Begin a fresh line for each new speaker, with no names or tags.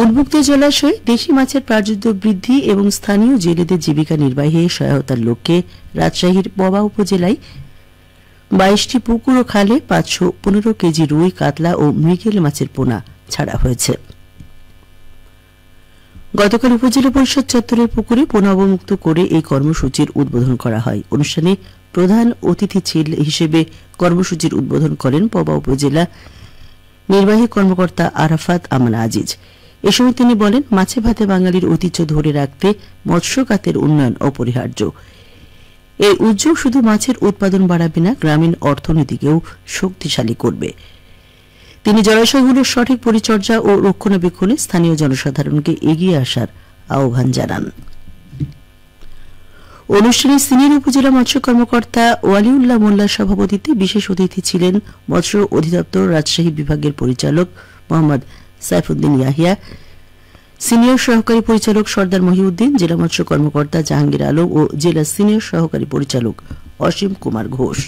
উন্মুক্ত জলাশয়ে দেশি মাছের প্রাচুর্য বৃদ্ধি এবং স্থানীয় জেলেদের জীবিকা নির্বাহে সহায়তার লক্ষ্যে রাজশাহীর পবা উপজেলায় 22টি পুকুর ও খালে 515 কেজি রুই, কাতলা ও মৃগেল মাছের পোনা ছাড়া হয়েছে। গতকাল উপজেলা পরিষদ চত্বরের পুকুরে পোনা অবমুক্ত করে এই কর্মসূচির উদ্বোধন করা হয়। অনুষ্ঠানে প্রধান অতিথি হিসেবে কর্মসূচির উদ্বোধন করেন পবা উপজেলা নির্বাহী কর্মকর্তা আরাফাত আমান আজিজ। এ সময় তিনি বলেন, মাছে ভাতে বাঙালির ঐতিহ্য ধরে রাখতে মৎস্য খাতের উন্নয়ন অপরিহার্য। এই উদ্যোগ শুধু মাছের উৎপাদন বাড়াবে না, গ্রামীণ অর্থনীতিকেও শক্তিশালী করবে। তিনি জলাশয়গুলোর সঠিক পরিচর্যা ও রক্ষণাবেক্ষণে স্থানীয় জনসাধারণকে এগিয়ে আসার আহ্বান জানান। অনুষ্ঠানে সিনিয়র উপজেলা মৎস্য কর্মকর্তা ওয়ালিউল্লাহ মোল্লার সভাপতিত্বে বিশেষ অতিথি ছিলেন মৎস্য অধিদপ্তর রাজশাহী বিভাগের পরিচালক মোহাম্মদ সাইফুদ্দিন ইয়াহিয়া, সিনিয়র সহকারী পরিচালক সর্দার মহিউদ্দিন, জেলা মৎস্য কর্মকর্তা জাহাঙ্গীর আলম ও জেলা সিনিয়র সহকারী পরিচালক অসীম কুমার ঘোষ।